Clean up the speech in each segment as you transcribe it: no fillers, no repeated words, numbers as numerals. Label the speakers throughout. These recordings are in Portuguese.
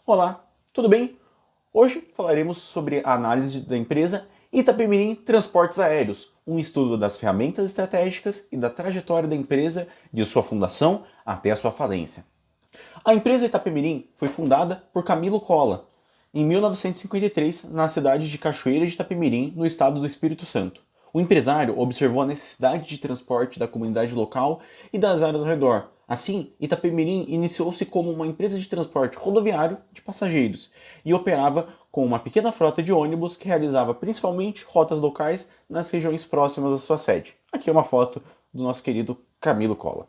Speaker 1: Olá, tudo bem? Hoje falaremos sobre a análise da empresa Itapemirim Transportes Aéreos, um estudo das ferramentas estratégicas e da trajetória da empresa de sua fundação até a sua falência. A empresa Itapemirim foi fundada por Camilo Colla em 1953 na cidade de Cachoeira de Itapemirim, no estado do Espírito Santo. O empresário observou a necessidade de transporte da comunidade local e das áreas ao redor. Assim, Itapemirim iniciou-se como uma empresa de transporte rodoviário de passageiros e operava com uma pequena frota de ônibus que realizava principalmente rotas locais nas regiões próximas à sua sede. Aqui é uma foto do nosso querido Camilo Colla.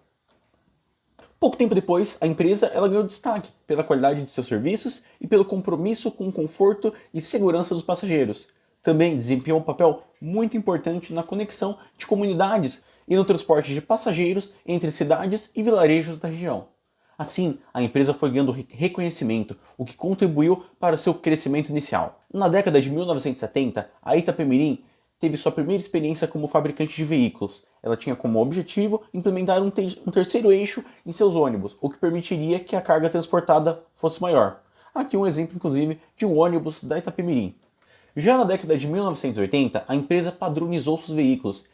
Speaker 1: Pouco tempo depois, a empresa ganhou destaque pela qualidade de seus serviços e pelo compromisso com o conforto e segurança dos passageiros. Também desempenhou um papel muito importante na conexão de comunidades e no transporte de passageiros entre cidades e vilarejos da região. Assim, a empresa foi ganhando reconhecimento, o que contribuiu para o seu crescimento inicial. Na década de 1970, a Itapemirim teve sua primeira experiência como fabricante de veículos. Ela tinha como objetivo implementar um terceiro eixo em seus ônibus, o que permitiria que a carga transportada fosse maior. Aqui um exemplo, inclusive, de um ônibus da Itapemirim. Já na década de 1980, a empresa padronizou seus veículos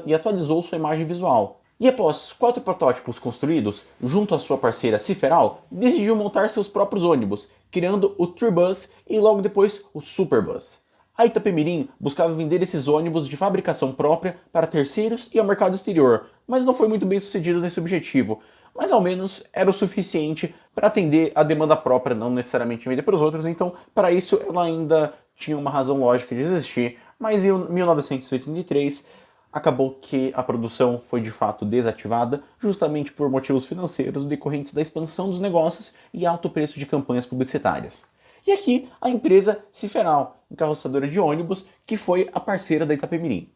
Speaker 1: e atualizou sua imagem visual. E após 4 protótipos construídos, junto à sua parceira Ciferal, decidiu montar seus próprios ônibus, criando o Tribus e logo depois o Superbus. A Itapemirim buscava vender esses ônibus de fabricação própria para terceiros e ao mercado exterior, mas não foi muito bem sucedido nesse objetivo. Mas ao menos era o suficiente para atender a demanda própria, não necessariamente vender para os outros, então para isso ela ainda tinha uma razão lógica de existir, mas em 1983 acabou que a produção foi de fato desativada, justamente por motivos financeiros decorrentes da expansão dos negócios e alto preço de campanhas publicitárias. E aqui a empresa Ciferal, encarroçadora de ônibus, que foi a parceira da Itapemirim.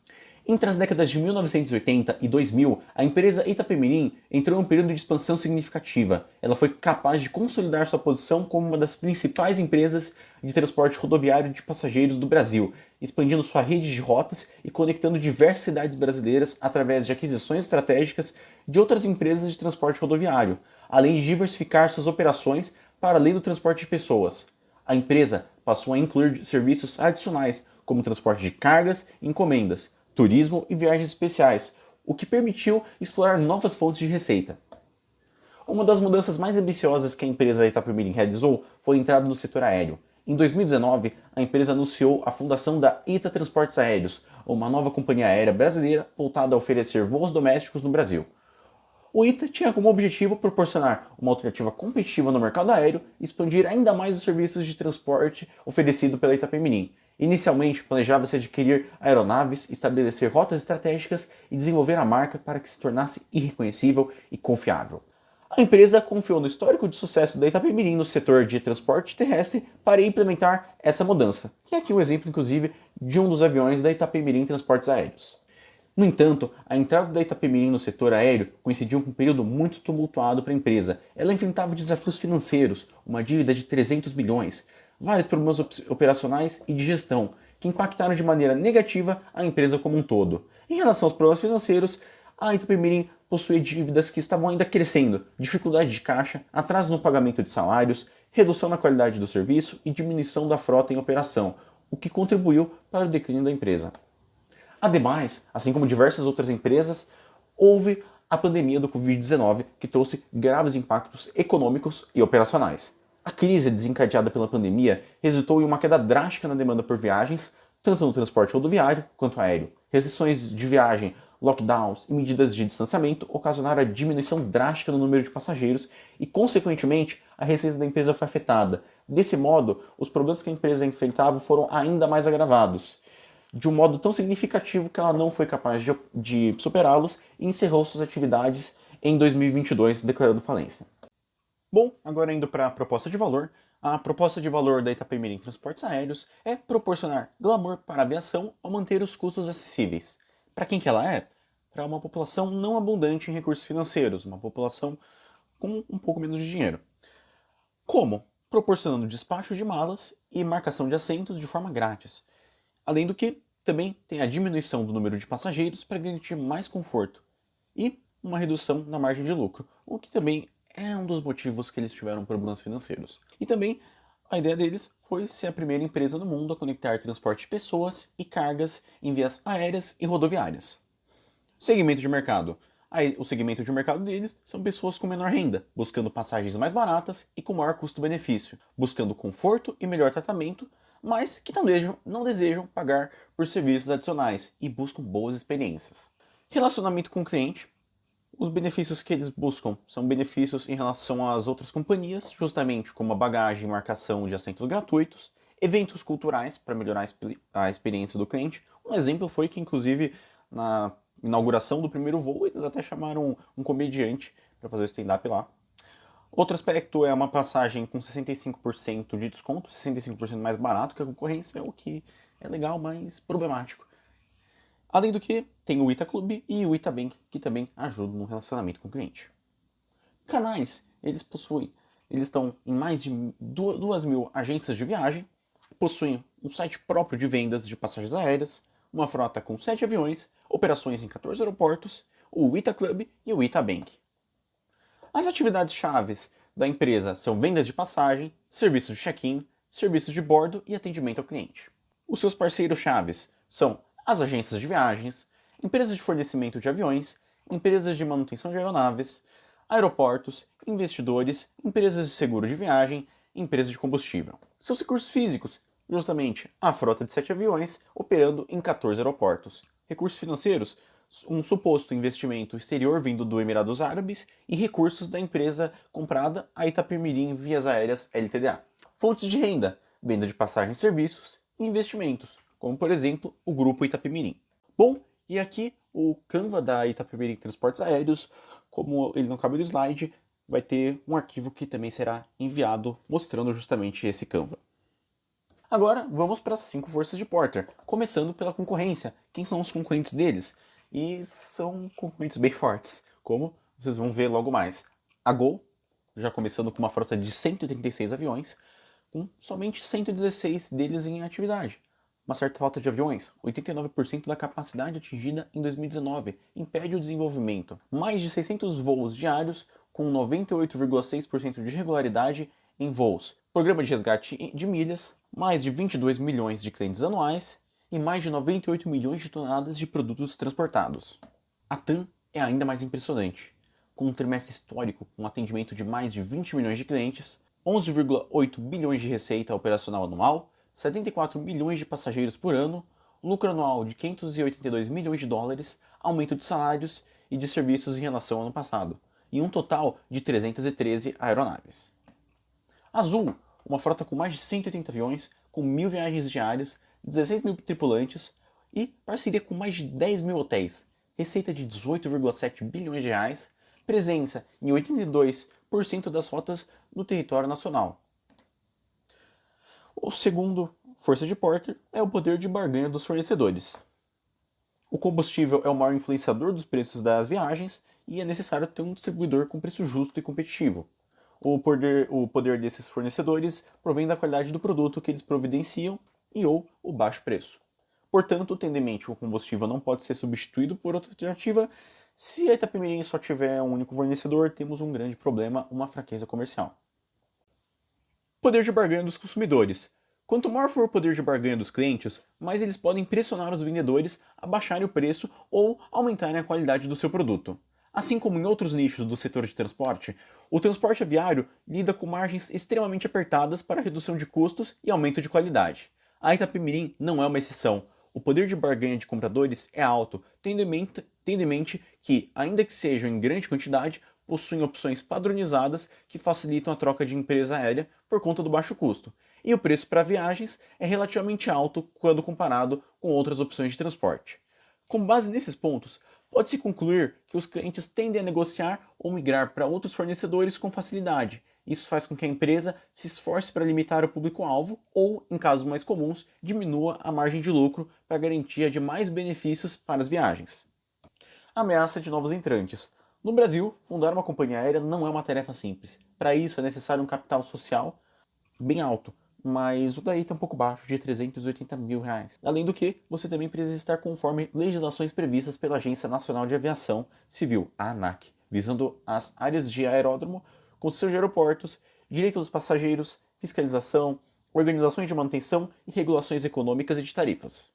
Speaker 1: Entre as décadas de 1980 e 2000, a empresa Itapemirim entrou em um período de expansão significativa. Ela foi capaz de consolidar sua posição como uma das principais empresas de transporte rodoviário de passageiros do Brasil, expandindo sua rede de rotas e conectando diversas cidades brasileiras através de aquisições estratégicas de outras empresas de transporte rodoviário, além de diversificar suas operações para além do transporte de pessoas. A empresa passou a incluir serviços adicionais, como transporte de cargas e encomendas, turismo e viagens especiais, o que permitiu explorar novas fontes de receita. Uma das mudanças mais ambiciosas que a empresa Itapemirim realizou foi a entrada no setor aéreo. Em 2019, a empresa anunciou a fundação da Ita Transportes Aéreos, uma nova companhia aérea brasileira voltada a oferecer voos domésticos no Brasil. O ITA tinha como objetivo proporcionar uma alternativa competitiva no mercado aéreo e expandir ainda mais os serviços de transporte oferecido pela Itapemirim. Inicialmente, planejava-se adquirir aeronaves, estabelecer rotas estratégicas e desenvolver a marca para que se tornasse irreconhecível e confiável. A empresa confiou no histórico de sucesso da Itapemirim no setor de transporte terrestre para implementar essa mudança. E aqui um exemplo, inclusive, de um dos aviões da Itapemirim Transportes Aéreos. No entanto, a entrada da Itapemirim no setor aéreo coincidiu com um período muito tumultuado para a empresa. Ela enfrentava desafios financeiros, uma dívida de 300 bilhões, vários problemas operacionais e de gestão, que impactaram de maneira negativa a empresa como um todo. Em relação aos problemas financeiros, a Itapemirim possuía dívidas que estavam ainda crescendo, dificuldade de caixa, atraso no pagamento de salários, redução na qualidade do serviço e diminuição da frota em operação, o que contribuiu para o declínio da empresa. Ademais, assim como diversas outras empresas, houve a pandemia do Covid-19, que trouxe graves impactos econômicos e operacionais. A crise desencadeada pela pandemia resultou em uma queda drástica na demanda por viagens, tanto no transporte rodoviário quanto aéreo. Restrições de viagem, lockdowns e medidas de distanciamento ocasionaram a diminuição drástica no número de passageiros e, consequentemente, a receita da empresa foi afetada. Desse modo, os problemas que a empresa enfrentava foram ainda mais agravados, de um modo tão significativo que ela não foi capaz de superá-los e encerrou suas atividades em 2022, declarando falência. Bom, agora indo para a proposta de valor. A proposta de valor da Itapemirim Transportes Aéreos é proporcionar glamour para a aviação ao manter os custos acessíveis. Para quem que ela é? Para uma população não abundante em recursos financeiros, uma população com um pouco menos de dinheiro. Como? Proporcionando despacho de malas e marcação de assentos de forma grátis. Além do que, também tem a diminuição do número de passageiros para garantir mais conforto e uma redução na margem de lucro, o que também é um dos motivos que eles tiveram problemas financeiros. E também A ideia deles foi ser a primeira empresa no mundo a conectar transporte de pessoas e cargas em vias aéreas e rodoviárias. Segmento de mercado. Aí, o segmento de mercado deles são pessoas com menor renda, buscando passagens mais baratas e com maior custo-benefício, buscando conforto e melhor tratamento, mas que não desejam pagar por serviços adicionais e buscam boas experiências. Relacionamento com o cliente. Os benefícios que eles buscam são benefícios em relação às outras companhias, justamente como a bagagem e marcação de assentos gratuitos, eventos culturais para melhorar a experiência do cliente. Um exemplo foi que, inclusive, na inauguração do primeiro voo, eles até chamaram um comediante para fazer o stand-up lá. Outro aspecto é uma passagem com 65% de desconto, 65% mais barato que a concorrência, o que é legal, mas problemático. Além do que, tem o Ita Club e o Ita Bank, que também ajudam no relacionamento com o cliente. Canais, eles estão em mais de 2.000 agências de viagem, possuem um site próprio de vendas de passagens aéreas, uma frota com 7 aviões, operações em 14 aeroportos, o Ita Club e o Ita Bank. As atividades chaves da empresa são vendas de passagem, serviços de check-in, serviços de bordo e atendimento ao cliente. Os seus parceiros chaves são as agências de viagens, empresas de fornecimento de aviões, empresas de manutenção de aeronaves, aeroportos, investidores, empresas de seguro de viagem e empresas de combustível. Seus recursos físicos, justamente a frota de 7 aviões operando em 14 aeroportos. Recursos financeiros, um suposto investimento exterior vindo do Emirados Árabes e recursos da empresa comprada, a Itapemirim Vias Aéreas Ltda. Fontes de renda, venda de passagens e serviços e investimentos, como por exemplo o grupo Itapemirim. Bom, e aqui o Canva da Itapemirim Transportes Aéreos, como ele não cabe no slide, vai ter um arquivo que também será enviado mostrando justamente esse Canva. Agora vamos para as 5 forças de Porter, começando pela concorrência. Quem são os concorrentes deles? E são concorrentes bem fortes, como vocês vão ver logo mais. A Gol, já começando com uma frota de 136 aviões, com somente 116 deles em atividade. Uma certa falta de aviões, 89% da capacidade atingida em 2019, impede o desenvolvimento. Mais de 600 voos diários, com 98,6% de regularidade em voos. Programa de resgate de milhas, mais de 22 milhões de clientes anuais e mais de 98 milhões de toneladas de produtos transportados. A TAM é ainda mais impressionante, com um trimestre histórico com atendimento de mais de 20 milhões de clientes, 11,8 bilhões de receita operacional anual, 74 milhões de passageiros por ano, lucro anual de 582 milhões de dólares, aumento de salários e de serviços em relação ao ano passado, e um total de 313 aeronaves. Azul, uma frota com mais de 180 aviões, com 1.000 viagens diárias, 16 mil tripulantes e parceria com mais de 10 mil hotéis, receita de 18,7 bilhões de reais, presença em 82% das rotas no território nacional. O segundo força de Porter é o poder de barganha dos fornecedores. O combustível é o maior influenciador dos preços das viagens e é necessário ter um distribuidor com preço justo e competitivo. O poder desses fornecedores provém da qualidade do produto que eles providenciam e ou o baixo preço. Portanto, tendo em mente que o combustível não pode ser substituído por outra alternativa, se a Itapemirim só tiver um único fornecedor, temos um grande problema, uma fraqueza comercial. Poder de barganha dos consumidores. Quanto maior for o poder de barganha dos clientes, mais eles podem pressionar os vendedores a baixarem o preço ou aumentarem a qualidade do seu produto. Assim como em outros nichos do setor de transporte, o transporte aviário lida com margens extremamente apertadas para redução de custos e aumento de qualidade. A Itapemirim não é uma exceção. O poder de barganha de compradores é alto, tendo em mente que, ainda que sejam em grande quantidade, possuem opções padronizadas que facilitam a troca de empresa aérea por conta do baixo custo. E o preço para viagens é relativamente alto quando comparado com outras opções de transporte. Com base nesses pontos, pode-se concluir que os clientes tendem a negociar ou migrar para outros fornecedores com facilidade. Isso faz com que a empresa se esforce para limitar o público-alvo ou, em casos mais comuns, diminua a margem de lucro para garantia de mais benefícios para as viagens. Ameaça de novos entrantes. No Brasil, fundar uma companhia aérea não é uma tarefa simples. Para isso é necessário um capital social bem alto, mas o daí está um pouco baixo, de 380 mil reais. Além do que, você também precisa estar conforme legislações previstas pela Agência Nacional de Aviação Civil, a ANAC, visando as áreas de aeródromo, concessão de aeroportos, direito dos passageiros, fiscalização, organizações de manutenção e regulações econômicas e de tarifas.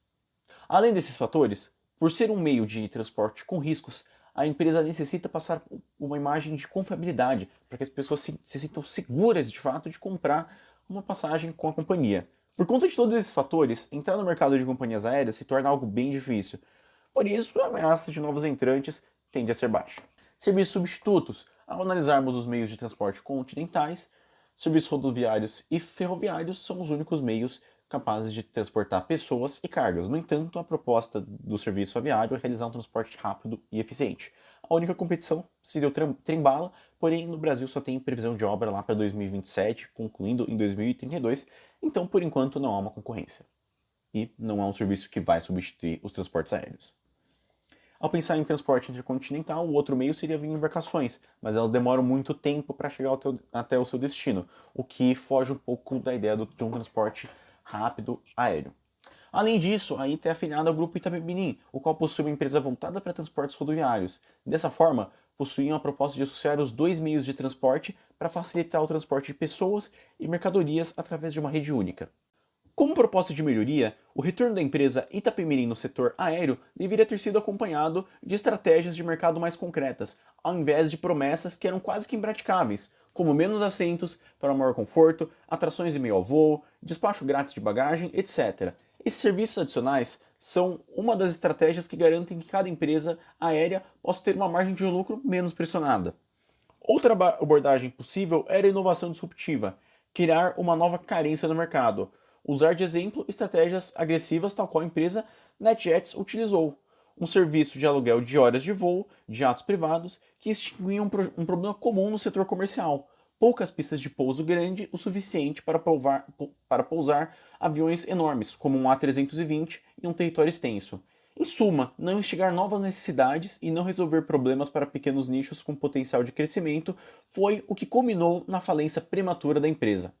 Speaker 1: Além desses fatores, por ser um meio de transporte com riscos, a empresa necessita passar uma imagem de confiabilidade para que as pessoas se sintam seguras de fato de comprar uma passagem com a companhia. Por conta de todos esses fatores, entrar no mercado de companhias aéreas se torna algo bem difícil. Por isso, a ameaça de novos entrantes tende a ser baixa. Serviços substitutos. Ao analisarmos os meios de transporte continentais, serviços rodoviários e ferroviários são os únicos meios capazes de transportar pessoas e cargas. No entanto, a proposta do serviço aviário é realizar um transporte rápido e eficiente. A única competição seria o trem-bala, porém no Brasil só tem previsão de obra lá para 2027, concluindo em 2032, então por enquanto não há uma concorrência. E não é um serviço que vai substituir os transportes aéreos. Ao pensar em transporte intercontinental, o outro meio seria vir embarcações, mas elas demoram muito tempo para chegar até o seu destino, o que foge um pouco da ideia de um transporte rápido aéreo. Além disso, a ITA é afiliada ao grupo Itapemirim, o qual possui uma empresa voltada para transportes rodoviários. Dessa forma, possuíam a proposta de associar os dois meios de transporte para facilitar o transporte de pessoas e mercadorias através de uma rede única. Como proposta de melhoria, o retorno da empresa Itapemirim no setor aéreo deveria ter sido acompanhado de estratégias de mercado mais concretas, ao invés de promessas que eram quase que impraticáveis, como menos assentos para maior conforto, atrações em meio ao voo, despacho grátis de bagagem, etc. Esses serviços adicionais são uma das estratégias que garantem que cada empresa aérea possa ter uma margem de lucro menos pressionada. Outra abordagem possível era a inovação disruptiva, criar uma nova carência no mercado, usar de exemplo estratégias agressivas tal qual a empresa NetJets utilizou, um serviço de aluguel de horas de voo de jatos privados que extinguia um problema comum no setor comercial, poucas pistas de pouso grande o suficiente para pousar aviões enormes, como um A320 em um território extenso. Em suma, não instigar novas necessidades e não resolver problemas para pequenos nichos com potencial de crescimento foi o que culminou na falência prematura da empresa.